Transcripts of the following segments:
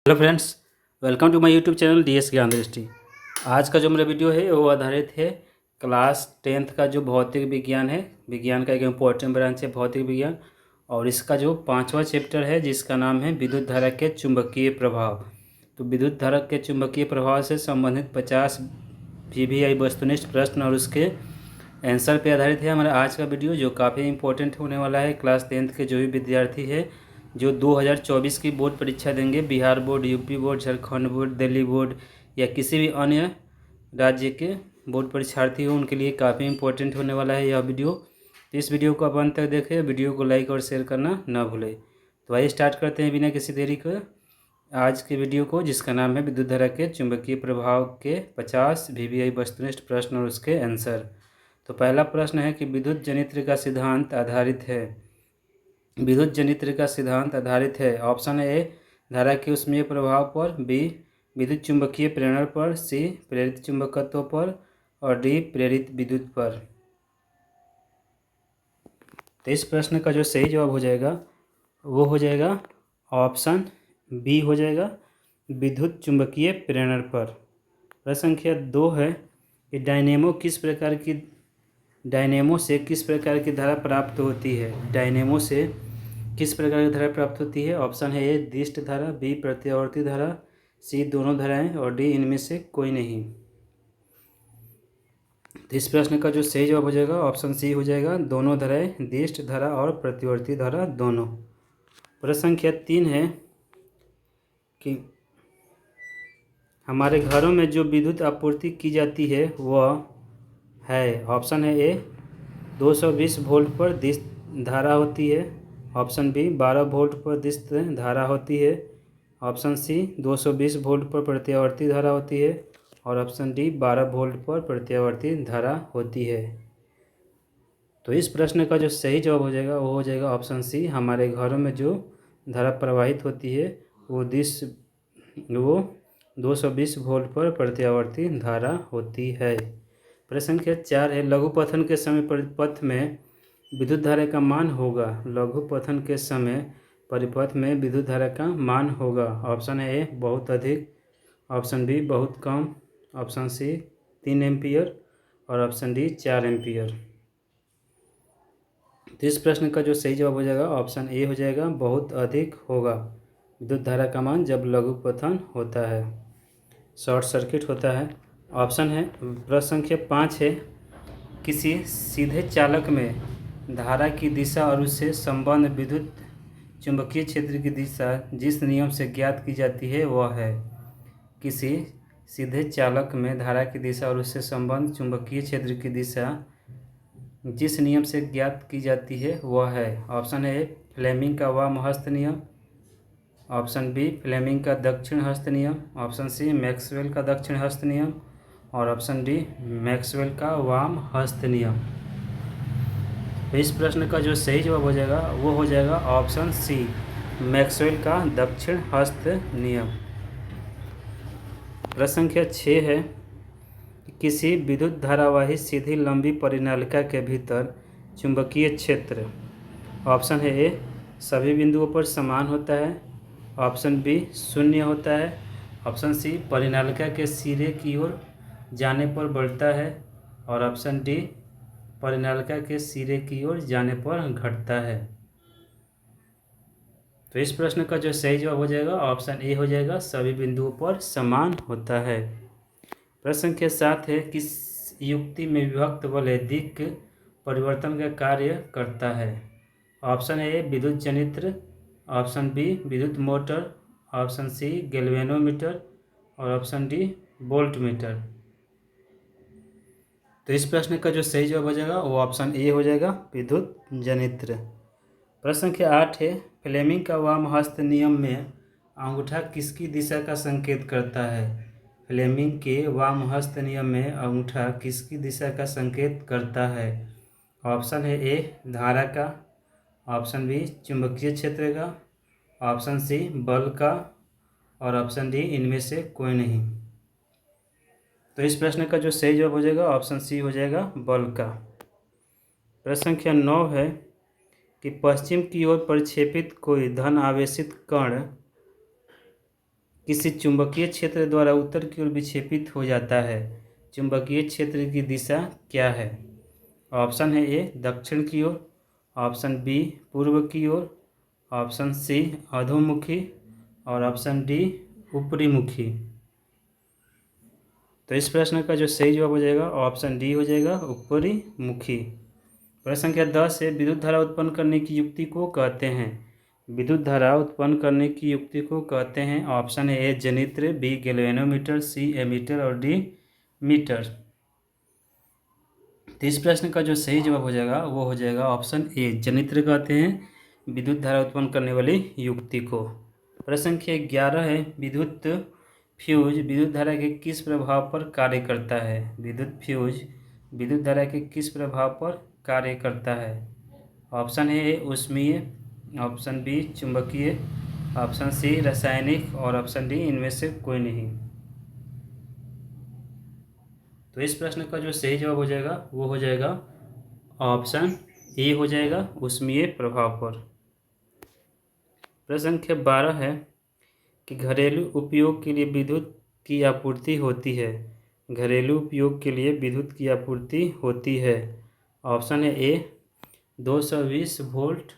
Hello friends, welcome to my YouTube channel DS Gyan Drishti. आज का जो मेरा वीडियो है वो आधारित है क्लास 10th का जो भौतिक विज्ञान है। विज्ञान का एक इम्पोर्टेंट ब्रांच है भौतिक विज्ञान, और इसका जो 5वां चैप्टर है जिसका नाम है विद्युत धारा के चुंबकीय प्रभाव। तो विद्युत धारा के चुंबकीय प्रभाव से संबंधित 50 VVI वस्तुनिष्ठ प्रश्न और उसके आंसर पे आधारित है हमारा आज का वीडियो, जो काफ़ी इंपॉर्टेंट होने वाला है। क्लास 10th के जो भी विद्यार्थी है जो 2024 की बोर्ड परीक्षा देंगे, Bihar board, UP board, Jharkhand board, Delhi board या किसी भी अन्य राज्य के बोर्ड परीक्षार्थी हो, उनके लिए काफ़ी इंपॉर्टेंट होने वाला है यह वीडियो। तो इस वीडियो को आप अंत तक देखें, वीडियो को लाइक और शेयर करना ना भूलें। तो आइए स्टार्ट करते हैं बिना किसी देरी के आज के वीडियो को, जिसका नाम है विद्युत धारा के चुंबकीय प्रभाव के 50 VVI वस्तुनिष्ठ प्रश्न और उसके आंसर। तो पहला प्रश्न है कि विद्युत जनित्र का सिद्धांत आधारित है। विद्युत जनित्र का सिद्धांत आधारित है। ऑप्शन ए धारा के ऊष्मीय प्रभाव पर, बी विद्युत चुंबकीय प्रेरण पर, सी प्रेरित चुंबकत्व पर और डी प्रेरित विद्युत पर। तो इस प्रश्न का जो सही जवाब हो जाएगा वो हो जाएगा ऑप्शन बी हो जाएगा, विद्युत चुंबकीय प्रेरण पर। प्रश्न संख्या 2 है कि डायनेमो से किस प्रकार की धारा प्राप्त होती है। डायनेमो से किस प्रकार की धारा प्राप्त होती है। ऑप्शन है ए दिष्ट धारा, बी प्रत्यावर्ती धारा, सी दोनों धाराएं और डी इनमें से कोई नहीं। तो इस प्रश्न का जो सही जवाब हो जाएगा ऑप्शन सी हो जाएगा, दोनों धाराएं, दिष्ट धारा और प्रतिवर्ती धारा दोनों। प्रश्न संख्या 3 है कि हमारे घरों में जो विद्युत आपूर्ति की जाती है वह है। ऑप्शन है ए 220 वोल्ट पर दिष्ट धारा होती है, ऑप्शन बी 12 वोल्ट पर दिष्ट धारा होती है, ऑप्शन सी 220 वोल्ट पर प्रत्यावर्ती धारा होती है और ऑप्शन डी 12 वोल्ट पर प्रत्यावर्ती धारा होती है। तो इस प्रश्न का जो सही जवाब हो जाएगा वो हो जाएगा ऑप्शन सी, हमारे घरों में जो धारा प्रवाहित होती है वो 220 वोल्ट पर प्रत्यावर्ती धारा होती है। प्रश्न संख्या 4 है लघु पथन के समय परिपथ में विद्युत धारा का मान होगा। लघु पथन के समय परिपथ में विद्युत धारा का मान होगा। ऑप्शन है ए बहुत अधिक, ऑप्शन बी बहुत कम, ऑप्शन सी 3 एम्पियर और ऑप्शन डी 4 एम्पियर। तो इस प्रश्न का जो सही जवाब हो जाएगा ऑप्शन ए हो जाएगा, बहुत अधिक होगा विद्युत धारा का मान जब लघु पथन होता है, शॉर्ट सर्किट होता है। ऑप्शन है प्रश्न संख्या 5 है किसी सीधे चालक में धारा की दिशा और उससे संबंध विद्युत चुंबकीय क्षेत्र की दिशा जिस नियम से ज्ञात की जाती है वह है। किसी सीधे चालक में धारा की दिशा और उससे संबंध चुंबकीय क्षेत्र की दिशा जिस नियम से ज्ञात की जाती है वह है। ऑप्शन है फ्लेमिंग का वाम हस्त नियम, ऑप्शन बी फ्लेमिंग का दक्षिण हस्त नियम, ऑप्शन सी मैक्सवेल का दक्षिण हस्त नियम और ऑप्शन डी मैक्सवेल का वाम हस्त नियम। तो इस प्रश्न का जो सही जवाब हो जाएगा वो हो जाएगा ऑप्शन सी, मैक्सवेल का दक्षिण हस्त नियम। प्रश्न संख्या 6 है किसी विद्युत धारावाही सीधी लंबी परिनालिका के भीतर चुंबकीय क्षेत्र। ऑप्शन है ए सभी बिंदुओं पर समान होता है, ऑप्शन बी शून्य होता है, ऑप्शन सी परिनालिका के सिरे की ओर जाने पर बढ़ता है और ऑप्शन डी परिनालिका के सिरे की ओर जाने पर घटता है। तो इस प्रश्न का जो सही जवाब हो जाएगा ऑप्शन ए हो जाएगा, सभी बिंदुओं पर समान होता है। प्रश्न संख्या 7 है किस युक्ति में विभक्त बल दिक् परिवर्तन का कार्य करता है। ऑप्शन ए विद्युत जनित्र, ऑप्शन बी विद्युत मोटर, ऑप्शन सी गैल्वेनोमीटर और ऑप्शन डी वोल्टमीटर। तो इस प्रश्न का जो सही जवाब हो जाएगा वो ऑप्शन ए हो जाएगा, विद्युत जनित्र। प्रश्न संख्या 8 है फ्लेमिंग का वाम हस्त नियम में अंगूठा किसकी दिशा का संकेत करता है। फ्लेमिंग के वाम हस्त नियम में अंगूठा किसकी दिशा का संकेत करता है। ऑप्शन है ए धारा का, ऑप्शन बी चुंबकीय क्षेत्र का, ऑप्शन सी बल का और ऑप्शन डी इनमें से कोई नहीं। तो इस प्रश्न का जो सही जवाब हो जाएगा ऑप्शन सी हो जाएगा, बल का। प्रश्न संख्या 9 है कि पश्चिम की ओर प्रक्षेपित कोई धन आवेशित कण किसी चुंबकीय क्षेत्र द्वारा उत्तर की ओर विक्षेपित हो जाता है। चुंबकीय क्षेत्र की दिशा क्या है? ऑप्शन है ए दक्षिण की ओर, ऑप्शन बी पूर्व की ओर, ऑप्शन सी अधोमुखी और ऑप्शन डी ऊपरी मुखी। तो इस प्रश्न का जो सही जवाब हो जाएगा ऑप्शन डी हो जाएगा, ऊपरी मुखी। प्रश्न संख्या 10 है, विद्युत धारा उत्पन्न करने की युक्ति को कहते हैं। विद्युत धारा उत्पन्न करने की युक्ति को कहते हैं। ऑप्शन है ए जनित्र, बी गैल्वेनोमीटर, सी एमीटर और डी मीटर। तो इस प्रश्न का जो सही जवाब हो जाएगा वो हो जाएगा ऑप्शन ए जनित्र कहते हैं विद्युत धारा उत्पन्न करने वाली युक्ति को। प्रश्न संख्या 11 है, विद्युत फ्यूज विद्युत धारा के किस प्रभाव पर कार्य करता है? विद्युत फ्यूज विद्युत धारा के किस प्रभाव पर कार्य करता है? ऑप्शन ए ऊष्मीय, ऑप्शन बी चुंबकीय, ऑप्शन सी रासायनिक और ऑप्शन डी इनमें से कोई नहीं। तो इस प्रश्न का जो सही जवाब हो जाएगा वो हो जाएगा ऑप्शन ए हो जाएगा, ऊष्मीय प्रभाव पर। प्रश्न संख्या 12 है कि घरेलू उपयोग के लिए विद्युत की आपूर्ति होती है। घरेलू उपयोग के लिए विद्युत की आपूर्ति होती है। ऑप्शन है ए 220 वोल्ट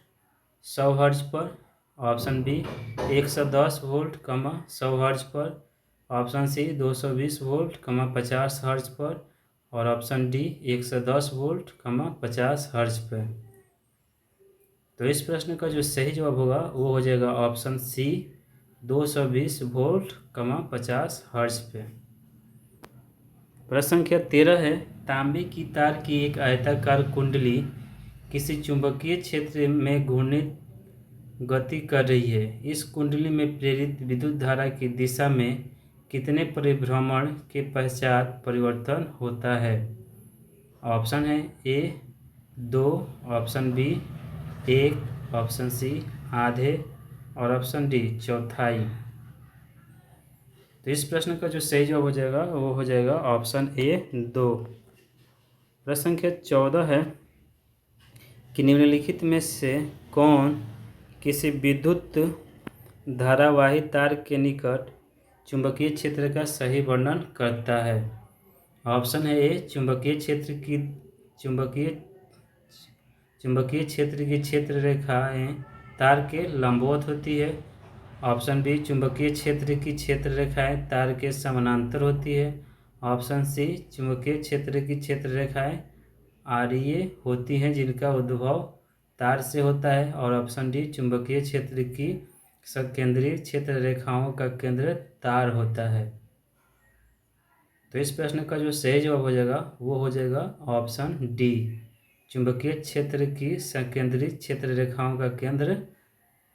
100 हर्ट्ज पर, ऑप्शन बी 110 वोल्ट 100 हर्ट्ज पर, ऑप्शन सी 220 वोल्ट 50 हर्ट्ज पर और ऑप्शन डी 110 वोल्ट 50 हर्ट्ज पर। तो इस प्रश्न का जो सही जवाब होगा वो हो जाएगा ऑप्शन सी 220 वोल्ट 50 हर्ट्ज पे। प्रश्न संख्या 13 है, तांबे की तार की एक आयताकार कुंडली किसी चुंबकीय क्षेत्र में घूर्णित गति कर रही है। इस कुंडली में प्रेरित विद्युत धारा की दिशा में कितने परिभ्रमण के पश्चात परिवर्तन होता है? ऑप्शन है ए 2, ऑप्शन बी 1, ऑप्शन सी आधे और ऑप्शन डी चौथाई। तो इस प्रश्न का जो सही जवाब हो जाएगा वो हो जाएगा ऑप्शन ए 2। प्रश्न संख्या 14 है कि निम्नलिखित में से कौन किसी विद्युत धारावाही तार के निकट चुंबकीय क्षेत्र का सही वर्णन करता है? ऑप्शन है ए चुंबकीय क्षेत्र की क्षेत्र रेखाएं तार के लंबवत होती है। ऑप्शन बी चुंबकीय क्षेत्र की क्षेत्र रेखाएं तार के समानांतर होती है। ऑप्शन सी चुंबकीय क्षेत्र की क्षेत्र रेखाएं आरीय होती हैं जिनका उद्भव तार से होता है और ऑप्शन डी चुंबकीय क्षेत्र की सकेंद्रीय क्षेत्र रेखाओं का केंद्र तार होता है। तो इस प्रश्न का जो सही जवाब हो जाएगा वो हो जाएगा ऑप्शन डी चुंबकीय क्षेत्र की सकेंद्रीय क्षेत्र रेखाओं का केंद्र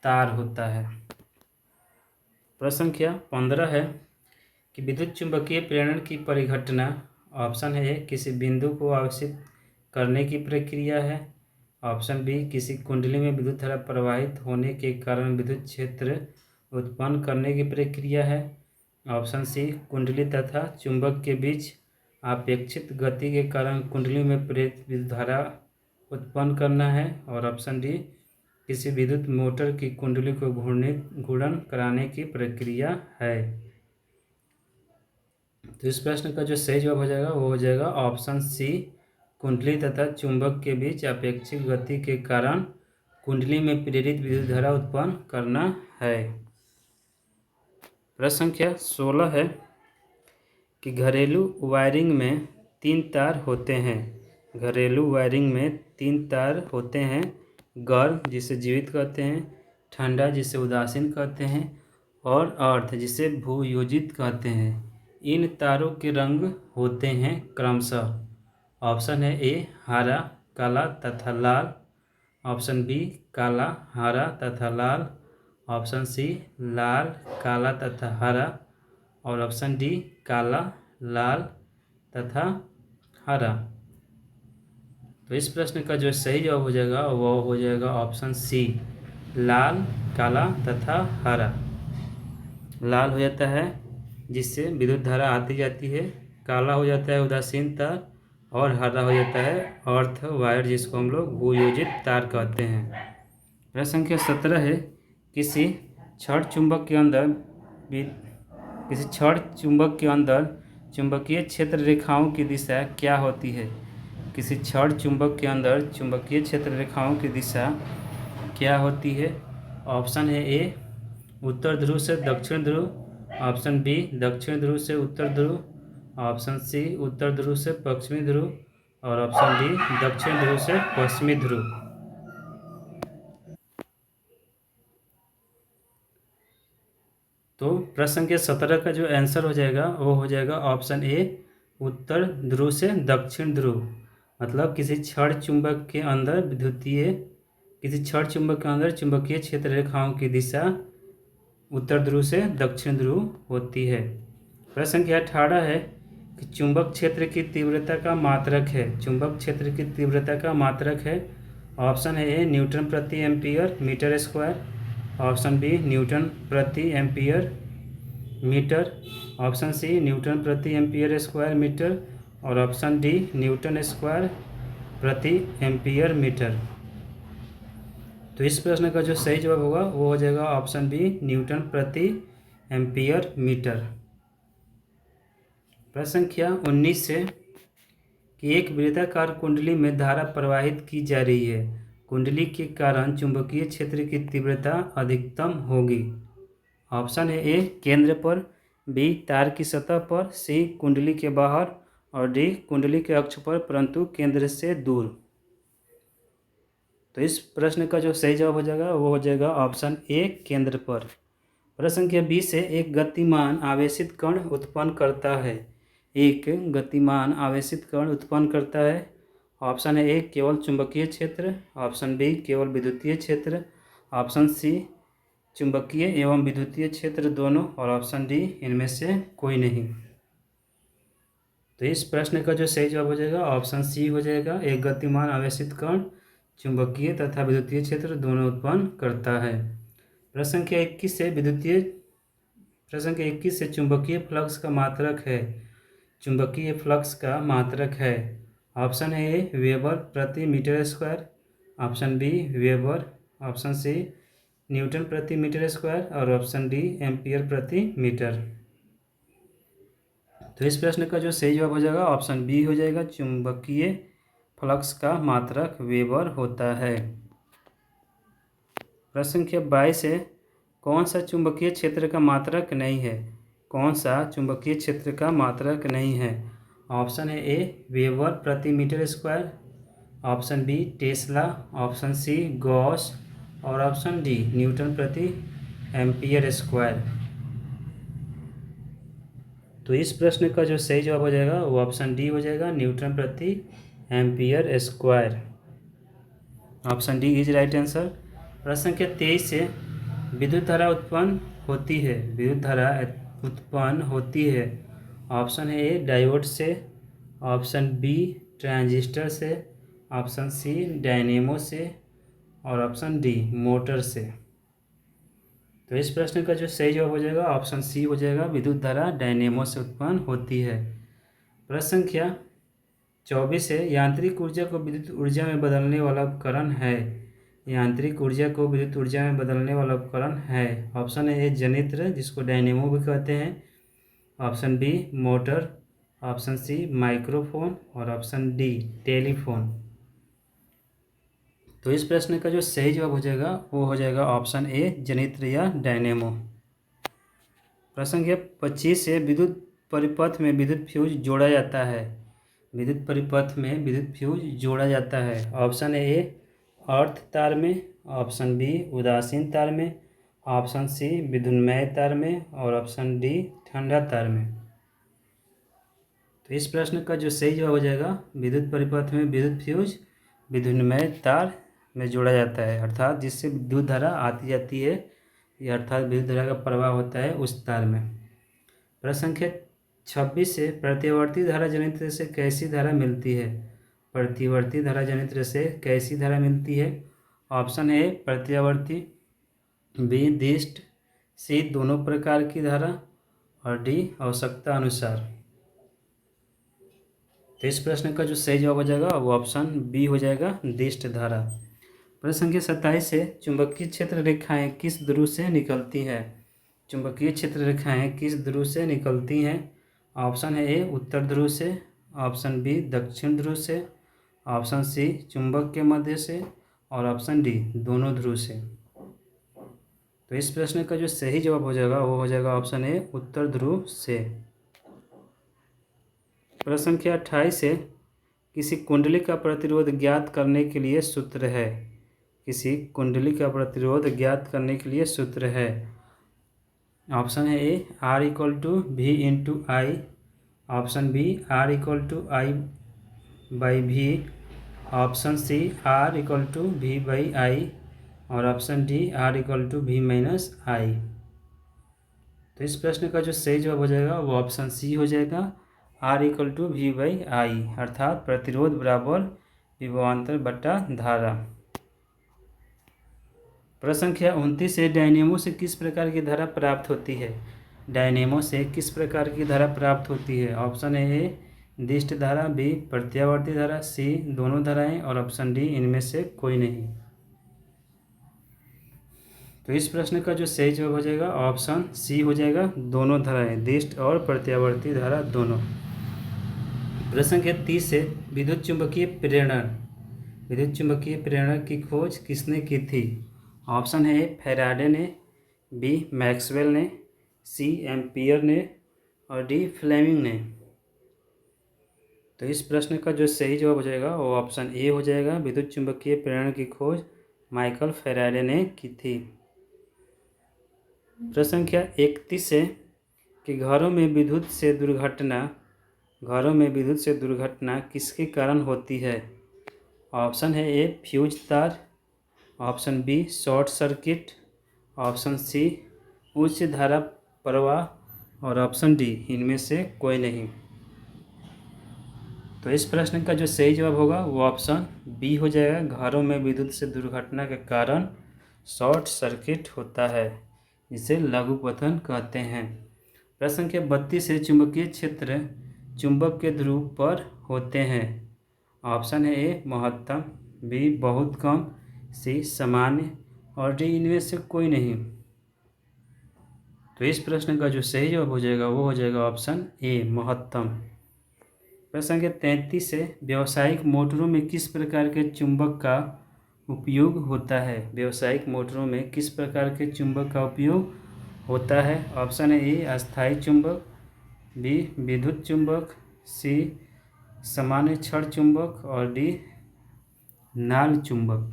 तार होता है। प्रश्न संख्या 15 है कि विद्युत चुंबकीय प्रेरण की परिघटना। ऑप्शन है किसी बिंदु को आवेशित करने की प्रक्रिया है। ऑप्शन बी किसी कुंडली में विद्युत धारा प्रवाहित होने के कारण विद्युत क्षेत्र उत्पन्न करने की प्रक्रिया है। ऑप्शन सी कुंडली तथा चुंबक के बीच अपेक्षित गति के कारण कुंडली में प्रेरित विद्युत धारा उत्पन्न करना है और ऑप्शन डी किसी विद्युत मोटर की कुंडली को घूर्णन कराने की प्रक्रिया है। तो इस प्रश्न का जो सही जवाब हो जाएगा वो हो जाएगा ऑप्शन सी कुंडली तथा चुंबक के बीच अपेक्षित गति के कारण कुंडली में प्रेरित विद्युत धारा उत्पन्न करना है। प्रश्न संख्या 16 है कि घरेलू वायरिंग में 3 तार होते हैं। घरेलू वायरिंग में 3 तार होते हैं। गर्म जिसे जीवित कहते हैं, ठंडा जिसे उदासीन कहते हैं और अर्ध जिसे भूयोजित कहते हैं। इन तारों के रंग होते हैं क्रमशः। ऑप्शन है ए हरा, काला तथा लाल, ऑप्शन बी काला, हरा तथा लाल, ऑप्शन सी लाल, काला तथा हरा और ऑप्शन डी काला, लाल तथा हरा। तो इस प्रश्न का जो सही जवाब हो जाएगा वो हो जाएगा ऑप्शन सी लाल, काला तथा हरा। लाल हो जाता है जिससे विद्युत धारा आती जाती है, काला हो जाता है उदासीन तार और हरा हो जाता है अर्थ वायर जिसको हम लोग भूयोजित तार कहते हैं। प्रश्न संख्या 17 है किसी छड़ चुंबक के अंदर किसी छड़ चुंबक के अंदर चुंबकीय क्षेत्र रेखाओं की दिशा क्या होती है? किसी छड़ चुंबक के अंदर चुंबकीय क्षेत्र रेखाओं की दिशा क्या होती है? ऑप्शन है ए उत्तर ध्रुव से दक्षिण ध्रुव, ऑप्शन बी दक्षिण ध्रुव से उत्तर ध्रुव, ऑप्शन सी उत्तर ध्रुव से पश्चिमी ध्रुव और ऑप्शन डी दक्षिण ध्रुव से पश्चिमी ध्रुव। तो प्रश्न के 17 का जो आंसर हो जाएगा वो हो जाएगा ऑप्शन ए उत्तर ध्रुव से दक्षिण ध्रुव। मतलब किसी छड़ चुंबक के अंदर किसी छड़ चुंबक के अंदर चुंबकीय क्षेत्र रेखाओं की दिशा उत्तर ध्रुव से दक्षिण ध्रुव होती है। प्रश्न संख्या 18 है कि चुंबक क्षेत्र की तीव्रता का मात्रक है। चुंबक क्षेत्र की तीव्रता का मात्रक है। ऑप्शन है ए न्यूटन प्रति ampere metre square, option B newton प्रति ampere metre, option C newton प्रति एम्पियर स्क्वायर मीटर और ऑप्शन डी न्यूटन स्क्वायर प्रति एम्पियर मीटर। तो इस प्रश्न का जो सही जवाब होगा वो हो जाएगा ऑप्शन बी न्यूटन प्रति एम्पियर मीटर। प्रश्न संख्या 19 से कि एक वृत्ताकार कुंडली में धारा प्रवाहित की जा रही है, कुंडली के कारण चुंबकीय क्षेत्र की तीव्रता अधिकतम होगी। ऑप्शन है ए केंद्र पर, बी तार की सतह पर, सी कुंडली के बाहर और डी कुंडली के अक्ष पर परंतु केंद्र से दूर। तो इस प्रश्न का जो सही जवाब हो जाएगा वो हो जाएगा ऑप्शन ए केंद्र पर। प्रश्न संख्या 20 से एक गतिमान आवेशित कण उत्पन्न करता है। एक गतिमान आवेशित कण उत्पन्न करता है। ऑप्शन है ए केवल चुंबकीय क्षेत्र, ऑप्शन बी केवल विद्युतीय क्षेत्र, ऑप्शन सी चुंबकीय एवं विद्युतीय क्षेत्र दोनों और ऑप्शन डी इनमें से कोई नहीं। तो इस प्रश्न का जो सही जवाब हो जाएगा ऑप्शन सी हो जाएगा। एक गतिमान आवेशित कण चुंबकीय तथा विद्युतीय क्षेत्र दोनों उत्पन्न करता है। प्रश्न संख्या 21 से चुंबकीय फ्लक्स का मात्रक है। चुंबकीय फ्लक्स का मात्रक है। ऑप्शन ए वेबर प्रति metre square, option B weber, option C newton प्रति मीटर स्क्वायर और ऑप्शन डी एम्पियर प्रति मीटर। तो इस प्रश्न का जो सही जवाब हो जाएगा ऑप्शन बी हो जाएगा। चुंबकीय फ्लक्स का मात्रक वेबर होता है। प्रश्न संख्या 22 है कौन सा चुंबकीय क्षेत्र का मात्रक नहीं है? कौन सा चुंबकीय क्षेत्र का मात्रक नहीं है? ऑप्शन है ए वेबर प्रति metre square, option B tesla, option C gauss और ऑप्शन डी न्यूटन प्रति एम्पियर स्क्वायर। तो इस प्रश्न का जो सही जवाब हो जाएगा वो ऑप्शन डी हो जाएगा, न्यूटन प्रति ampere square. Option D is right answer. प्रश्न संख्या 23 से विद्युत धारा उत्पन्न होती है। विद्युत धारा उत्पन्न होती है। ऑप्शन है ए डायोड से, ऑप्शन बी ट्रांजिस्टर से, ऑप्शन सी डायनेमो से और ऑप्शन डी मोटर से। तो इस प्रश्न का जो सही जवाब हो जाएगा ऑप्शन सी हो जाएगा, विद्युत धारा डायनेमो से उत्पन्न होती है। प्रश्न संख्या 24 है यांत्रिक ऊर्जा को विद्युत ऊर्जा में बदलने वाला उपकरण है। यांत्रिक ऊर्जा को विद्युत ऊर्जा में बदलने वाला उपकरण है। ऑप्शन है ए जनित्र जिसको डायनेमो भी कहते हैं, option B motor, option C microphone और ऑप्शन डी टेलीफोन। तो इस प्रश्न का जो सही जवाब हो जाएगा वो हो जाएगा ऑप्शन ए जनित्र या डायनेमो। प्रश्न संख्या 25 से विद्युत परिपथ में विद्युत फ्यूज जोड़ा जाता है। विद्युत परिपथ में विद्युत फ्यूज जोड़ा जाता है। ऑप्शन है ए अर्थ तार में, ऑप्शन बी उदासीन तार में, ऑप्शन सी विद्युन्मय तार में और ऑप्शन डी ठंडा तार में। तो इस प्रश्न का जो सही जवाब हो जाएगा विद्युत परिपथ में विद्युत फ्यूज विद्युन्मय तार में जोड़ा जाता है, अर्थात जिससे विद्युत धारा आती जाती है या अर्थात विद्युत धारा का प्रवाह होता है उस तार में। प्रश्न संख्या 26 से प्रतिवर्ती धारा जनित्र से कैसी धारा मिलती है? प्रतिवर्ती धारा जनित्र से कैसी धारा मिलती है? ऑप्शन ए प्रत्यावर्ती, बी दिष्ट, सी दोनों प्रकार की धारा और डी आवश्यकता अनुसार। तो इस प्रश्न का जो सही जवाब हो जाएगा वो ऑप्शन बी हो जाएगा, दिष्ट धारा। प्रश्न संख्या 27 से चुंबकीय क्षेत्र रेखाएं किस ध्रुव से निकलती हैं? चुंबकीय क्षेत्र रेखाएं किस ध्रुव से निकलती हैं? ऑप्शन है ए उत्तर ध्रुव से, ऑप्शन बी दक्षिण ध्रुव से, ऑप्शन सी चुंबक के मध्य से और ऑप्शन डी दोनों ध्रुव से। तो इस प्रश्न का जो सही जवाब हो जाएगा वो हो जाएगा ऑप्शन ए उत्तर ध्रुव से। प्रश्न संख्या 28 है, किसी कुंडली का प्रतिरोध ज्ञात करने के लिए सूत्र है। किसी कुंडली का प्रतिरोध ज्ञात करने के लिए सूत्र है। ऑप्शन है A R equal to V into I, option B R equal to I by V, option C R equal to V by I और option D R equal to V minus I. तो इस प्रश्न का जो सही जवाब हो जाएगा वो ऑप्शन सी हो जाएगा, R equal to V by I, अर्थात प्रतिरोध बराबर विभवांतर बटा धारा। प्रश्न संख्या 29 है, डायनेमो से किस प्रकार की धारा प्राप्त होती है? डायनेमो से किस प्रकार की धारा प्राप्त होती है? ऑप्शन ए दिष्ट धारा, बी प्रत्यावर्ती धारा, सी दोनों धाराएं और ऑप्शन डी इनमें से कोई नहीं। तो इस प्रश्न का जो सही जवाब हो जाएगा ऑप्शन सी हो जाएगा, दोनों धाराएं, दिष्ट और प्रत्यावर्ती धारा दोनों। प्रश्न संख्या 30 है, विद्युत चुंबकीय प्रेरण, विद्युत चुंबकीय प्रेरण की खोज किसने की थी? ऑप्शन है ए फैराडे ने, बी मैक्सवेल ने, सी एम्पियर ने और डी फ्लेमिंग ने। तो इस प्रश्न का जो सही जवाब हो जाएगा वो ऑप्शन ए हो जाएगा, विद्युत चुंबकीय प्रेरण की खोज माइकल फैराडे ने की थी। प्रश्न संख्या 31 है कि घरों में विद्युत से दुर्घटना किसके कारण होती है? ऑप्शन है ए फ्यूज तार, option B short circuit, option C उच्च धारा प्रवाह और ऑप्शन डी इनमें से कोई नहीं। तो इस प्रश्न का जो सही जवाब होगा वो ऑप्शन बी हो जाएगा, घरों में विद्युत से दुर्घटना के कारण शॉर्ट सर्किट होता है, जिसे लघुपतन कहते हैं। प्रश्न संख्या 32 है, चुंबकीय क्षेत्र चुंबक के ध्रुव पर होते हैं। ऑप्शन है ए महत्तम, बी बहुत कम, सी सामान्य और डी इनमें से कोई नहीं। तो इस प्रश्न का जो सही जवाब हो जाएगा वो हो जाएगा ऑप्शन ए महत्तम। प्रश्न संख्या 33 है, व्यावसायिक मोटरों में किस प्रकार के चुंबक का उपयोग होता है? व्यावसायिक मोटरों में किस प्रकार के चुंबक का उपयोग होता है? ऑप्शन है ए अस्थायी चुंबक, बी विद्युत चुंबक, सी सामान्य क्षण चुंबक और डी नाल चुंबक।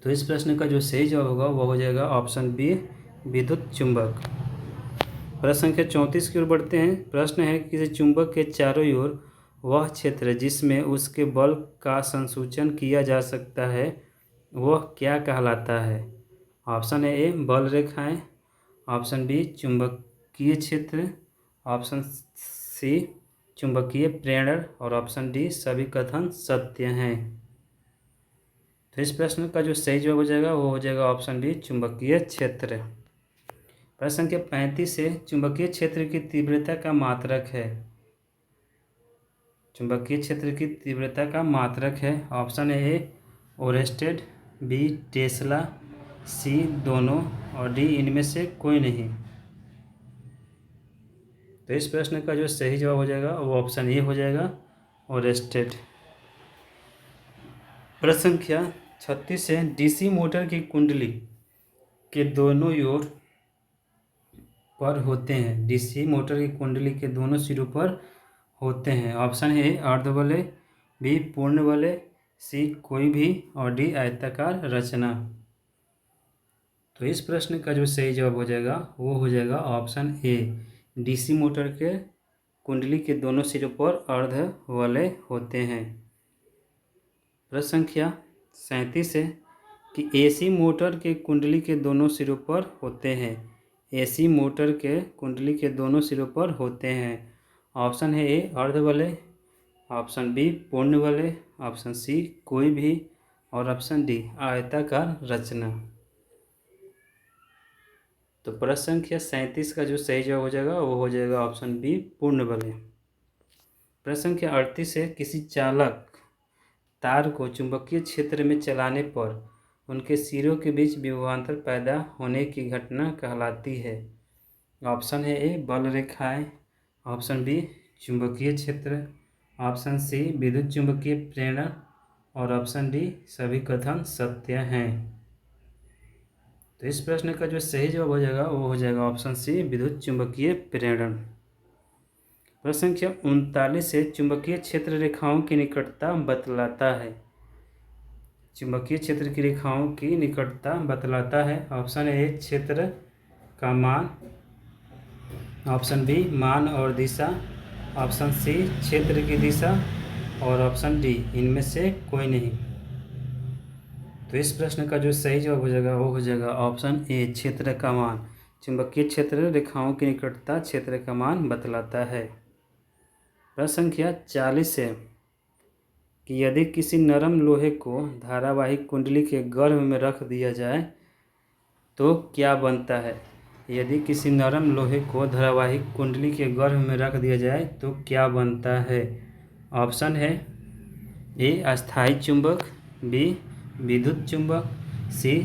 तो इस प्रश्न का जो सही जवाब होगा वो हो जाएगा ऑप्शन बी विद्युत चुंबक। प्रश्न संख्या 34 की ओर बढ़ते हैं। प्रश्न है कि किसी चुंबक के चारों ओर वह क्षेत्र जिसमें उसके बल का संसूचन किया जा सकता है वह क्या कहलाता है? ऑप्शन है ए बल रेखाएं, ऑप्शन बी चुंबकीय क्षेत्र, ऑप्शन सी चुंबकीय प्रेरण और ऑप्शन डी सभी कथन सत्य हैं। तो इस प्रश्न का जो सही जवाब हो जाएगा वो हो जाएगा ऑप्शन डी चुंबकीय क्षेत्र। प्रश्न संख्या 35 से चुंबकीय क्षेत्र की तीव्रता का मात्रक है। चुंबकीय क्षेत्र की तीव्रता का मात्रक है। ऑप्शन है ए ओरेस्टेड, बी टेस्ला, सी दोनों और डी इनमें से कोई नहीं। तो इस प्रश्न का जो सही जवाब हो जाएगा वो ऑप्शन ए हो जाएगा ओरेस्टेड। प्रश्न संख्या 36 है, डीसी मोटर की कुंडली के दोनों ओर पर होते हैं। डीसी मोटर की कुंडली के दोनों सिरों पर होते हैं। ऑप्शन है अर्ध वलय, बी पूर्ण वलय, सी कोई भी और डी आयताकार रचना। तो इस प्रश्न का जो सही जवाब हो जाएगा वो हो जाएगा ऑप्शन ए, डीसी मोटर के कुंडली के दोनों सिरों पर अर्ध वलय होते हैं। प्रश्न संख्या 37 है कि एसी मोटर के कुंडली के दोनों सिरों पर होते हैं। एसी मोटर के कुंडली के दोनों सिरों पर होते हैं। ऑप्शन है ए अर्ध वलय, ऑप्शन बी पूर्ण वलय, ऑप्शन सी कोई भी और ऑप्शन डी आयताकार रचना। तो प्रश्न संख्या 37 का जो सही जवाब हो जाएगा वो हो जाएगा ऑप्शन बी पूर्ण वलय। प्रश्न संख्या 38 है, किसी चालक तार को चुंबकीय क्षेत्र में चलाने पर उनके सिरों के बीच विभवांतर पैदा होने की घटना कहलाती है। ऑप्शन है ए बल रेखाएं, ऑप्शन बी चुंबकीय क्षेत्र, ऑप्शन सी विद्युत चुंबकीय प्रेरण और ऑप्शन डी सभी कथन सत्य हैं। तो इस प्रश्न का जो सही जवाब हो जाएगा वो हो जाएगा ऑप्शन सी विद्युत चुंबकीय प्रेरण। प्रश्न संख्या 39 से चुंबकीय क्षेत्र रेखाओं की निकटता बतलाता है। चुंबकीय क्षेत्र की रेखाओं की निकटता बतलाता है। ऑप्शन ए क्षेत्र का मान, ऑप्शन बी मान और दिशा, ऑप्शन सी क्षेत्र की दिशा और ऑप्शन डी इनमें से कोई नहीं। तो इस प्रश्न का जो सही जवाब हो जाएगा वो हो जाएगा ऑप्शन ए क्षेत्र का मान। चुंबकीय क्षेत्र रेखाओं की निकटता क्षेत्र का मान बतलाता है। प्रश्न संख्या 40 है कि यदि किसी नरम लोहे को धारावाहिक कुंडली के गर्भ में रख दिया जाए तो क्या बनता है। यदि किसी नरम लोहे को धारावाहिक कुंडली के गर्भ में रख दिया जाए तो क्या बनता है। ऑप्शन है ए अस्थायी चुंबक, बी विद्युत चुंबक, सी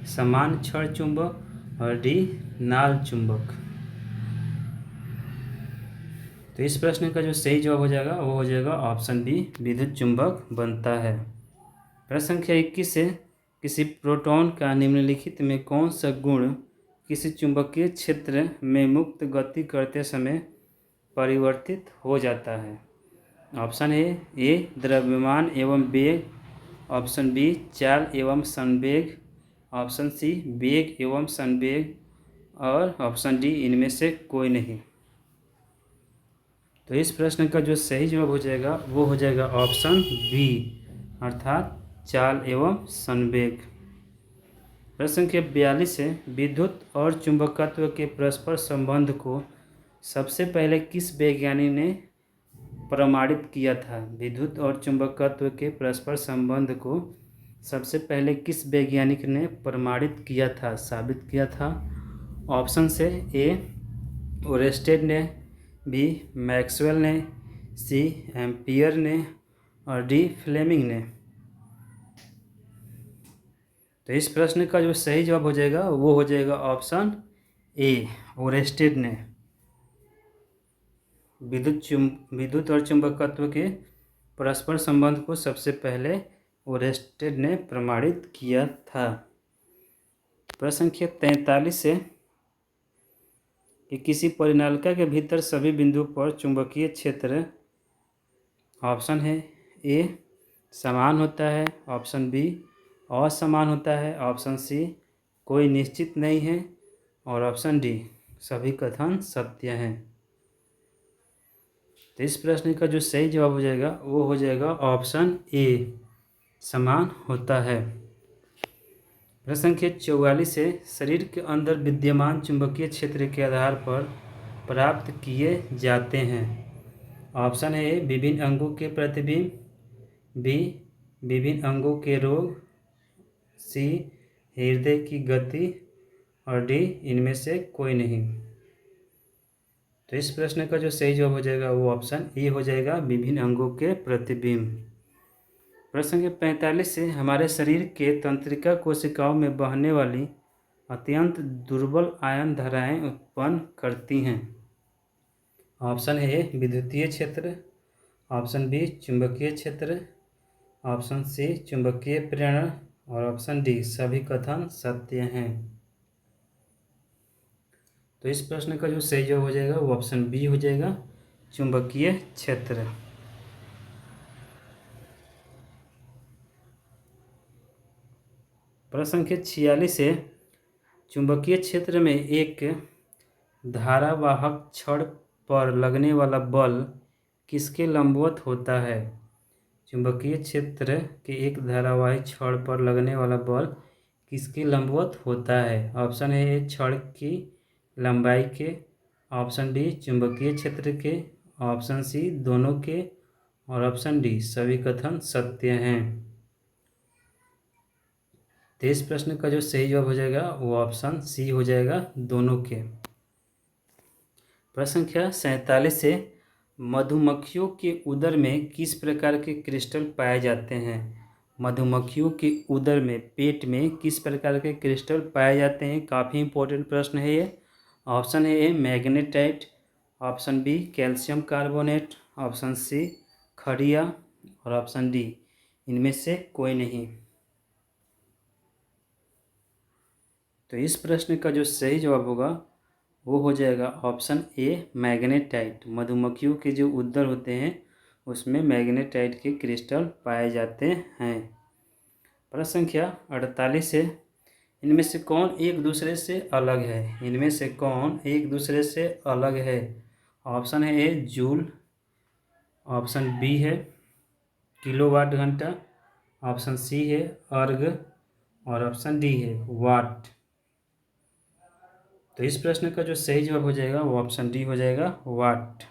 समान छड़ चुंबक और डी नाल चुंबक। तो इस प्रश्न का जो सही जवाब हो जाएगा वो हो जाएगा ऑप्शन बी विद्युत चुंबक बनता है। प्रश्न संख्या 21 से किसी प्रोटॉन का निम्नलिखित में कौन सा गुण किसी चुंबकीय क्षेत्र में मुक्त गति करते समय परिवर्तित हो जाता है। ऑप्शन ए द्रव्यमान एवं वेग, ऑप्शन बी चाल एवं संवेग, ऑप्शन सी वेग एवं संवेग और ऑप्शन डी इनमें से कोई नहीं। तो इस प्रश्न का जो सही जवाब हो जाएगा वो हो जाएगा ऑप्शन बी अर्थात चाल एवं संवेग। प्रश्न संख्या 42 है विद्युत और चुंबकत्व के परस्पर संबंध को सबसे पहले किस वैज्ञानिक ने प्रमाणित किया था। विद्युत और चुंबकत्व के परस्पर संबंध को सबसे पहले किस वैज्ञानिक ने प्रमाणित किया था, साबित किया था। ऑप्शन से ए ओरेस्टेड ने, बी मैक्सवेल ने, सी एम्पियर ने और डी फ्लेमिंग ने। तो इस प्रश्न का जो सही जवाब हो जाएगा वो हो जाएगा ऑप्शन ए ओरेस्टेड ने। विद्युत और चुंबकत्व के परस्पर संबंध को सबसे पहले ओरेस्टेड ने प्रमाणित किया था। प्रश्न संख्या 43 से कि किसी परिनालिका के भीतर सभी बिंदुओं पर चुंबकीय क्षेत्र ऑप्शन है ए समान होता है, ऑप्शन बी असमान होता है, ऑप्शन सी कोई निश्चित नहीं है और ऑप्शन डी सभी कथन सत्य हैं। तो इस प्रश्न का जो सही जवाब हो जाएगा वो हो जाएगा ऑप्शन ए समान होता है। प्रश्न संख्या 44 से शरीर के अंदर विद्यमान चुंबकीय क्षेत्र के आधार पर प्राप्त किए जाते हैं। ऑप्शन है ए विभिन्न अंगों के प्रतिबिंब, बी विभिन्न अंगों के रोग, सी हृदय की गति और डी इनमें से कोई नहीं। तो इस प्रश्न का जो सही जवाब हो जाएगा वो ऑप्शन ए हो जाएगा विभिन्न अंगों के प्रतिबिंब। प्रश्न संख्या 45 से हमारे शरीर के तंत्रिका कोशिकाओं में बहने वाली अत्यंत दुर्बल आयन धाराएं उत्पन्न करती हैं। ऑप्शन ए विद्युतीय क्षेत्र, ऑप्शन बी चुंबकीय क्षेत्र, ऑप्शन सी चुंबकीय प्रेरण और ऑप्शन डी सभी कथन सत्य हैं। तो इस प्रश्न का जो सही जवाब हो जाएगा वो ऑप्शन बी हो जाएगा चुंबकीय क्षेत्र। प्रश्न संख्या 46 है चुंबकीय क्षेत्र में एक धारावाहक छड़ पर लगने वाला बल किसके लंबवत होता है। चुंबकीय क्षेत्र के एक धारावाही छड़ पर लगने वाला बल किसके लंबवत होता है। ऑप्शन है छड़ की लंबाई के, ऑप्शन बी चुंबकीय क्षेत्र के, ऑप्शन सी दोनों के और ऑप्शन डी सभी कथन सत्य हैं। तो इस प्रश्न का जो सही जवाब हो जाएगा वो ऑप्शन सी हो जाएगा दोनों के। प्रश्न संख्या 47 से मधुमक्खियों के उदर में किस प्रकार के क्रिस्टल पाए जाते हैं। मधुमक्खियों के उदर में, पेट में किस प्रकार के क्रिस्टल पाए जाते हैं? काफ़ी इंपॉर्टेंट प्रश्न है ये। ऑप्शन है A magnetite, option B calcium carbonate, option C खड़िया और ऑप्शन डी इनमें से कोई नहीं। तो इस प्रश्न का जो सही जवाब होगा वो हो जाएगा ऑप्शन ए मैग्नेटाइट। मधुमक्खियों के जो उदर होते हैं उसमें मैग्नेटाइट के क्रिस्टल पाए जाते हैं। प्रश्न संख्या 48 है, इनमें से कौन एक दूसरे से अलग है? इनमें से कौन एक दूसरे से अलग है? ऑप्शन है ए जूल, ऑप्शन बी है किलोवाट घंटा, ऑप्शन सी है अर्ग और ऑप्शन डी है वाट। तो इस प्रश्न का जो सही जवाब हो जाएगा वो ऑप्शन डी हो जाएगा वाट।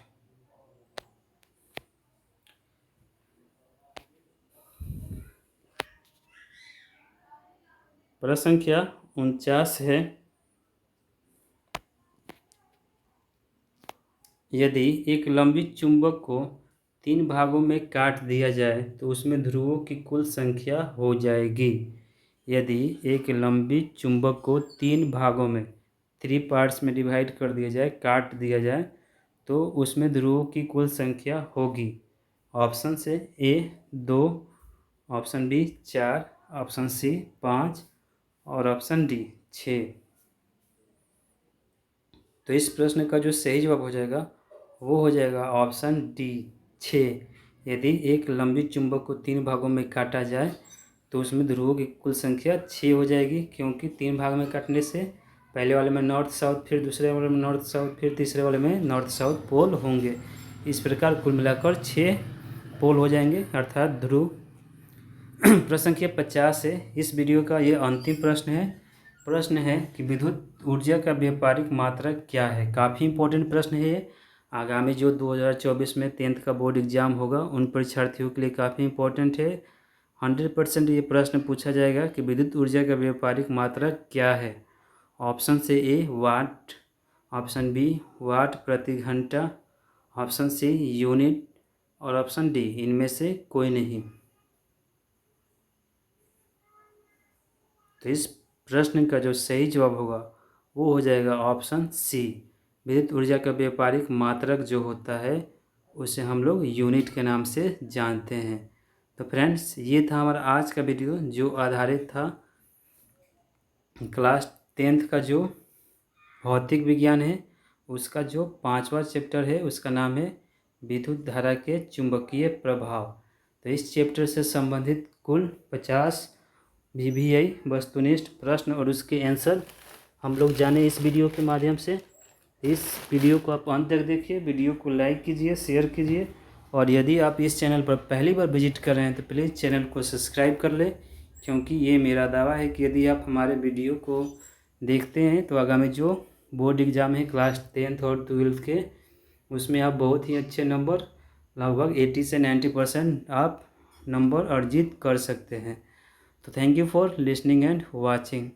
प्रश्न संख्या 49 है, यदि एक लंबी चुंबक को 3 भागों में काट दिया जाए तो उसमें ध्रुवों की कुल संख्या हो जाएगी। यदि एक लंबी चुंबक को 3 भागों में 3 पार्ट्स में डिवाइड कर दिया जाए, काट दिया जाए, तो उसमें ध्रुवों की कुल संख्या होगी। ऑप्शन से ए 2, ऑप्शन बी 4, ऑप्शन सी 5 और ऑप्शन डी 6। तो इस प्रश्न का जो सही जवाब हो जाएगा वो हो जाएगा ऑप्शन डी 6। यदि एक लंबी चुंबक को 3 भागों में काटा जाए तो उसमें ध्रुवों की कुल संख्या 6 हो जाएगी, क्योंकि 3 भाग में काटने से पहले वाले में नॉर्थ साउथ, फिर दूसरे वाले में नॉर्थ साउथ, फिर तीसरे वाले में नॉर्थ साउथ पोल होंगे। इस प्रकार कुल मिलाकर 6 पोल हो जाएंगे अर्थात ध्रुव। प्रश्न संख्या 50 है, इस वीडियो का ये अंतिम प्रश्न है। प्रश्न है कि विद्युत ऊर्जा का व्यापारिक मात्रक क्या है? काफ़ी इंपॉर्टेंट प्रश्न है ये। आगामी जो 2024 में 10th का बोर्ड एग्जाम होगा उन परीक्षार्थियों के लिए काफ़ी इंपॉर्टेंट है। 100% ये प्रश्न पूछा जाएगा कि विद्युत ऊर्जा का व्यापारिक मात्रक क्या है। ऑप्शन से ए वाट, ऑप्शन बी वाट प्रति घंटा, ऑप्शन सी यूनिट और ऑप्शन डी इनमें से कोई नहीं। तो इस प्रश्न का जो सही जवाब होगा वो हो जाएगा ऑप्शन सी। विद्युत ऊर्जा का व्यापारिक मात्रक जो होता है उसे हम लोग यूनिट के नाम से जानते हैं। तो फ्रेंड्स, ये था हमारा आज का वीडियो जो आधारित था क्लास 10th का जो भौतिक विज्ञान है उसका जो 5वां चैप्टर है उसका नाम है विद्युत धारा के चुंबकीय प्रभाव। तो इस चैप्टर से संबंधित कुल 50 VVI वस्तुनिष्ठ प्रश्न और उसके आंसर हम लोग जाने इस वीडियो के माध्यम से। इस वीडियो को आप अंत तक देखिए, वीडियो को लाइक कीजिए, शेयर कीजिए और यदि आप इस चैनल पर पहली बार विजिट कर रहे हैं तो प्लीज़ चैनल को सब्सक्राइब कर लें, क्योंकि ये मेरा दावा है कि यदि आप हमारे वीडियो को देखते हैं तो आगामी जो बोर्ड एग्ज़ाम है क्लास 10th और 12th के उसमें आप बहुत ही अच्छे नंबर, लगभग 80 से 90% आप नंबर अर्जित कर सकते हैं। तो thank you for listening and watching.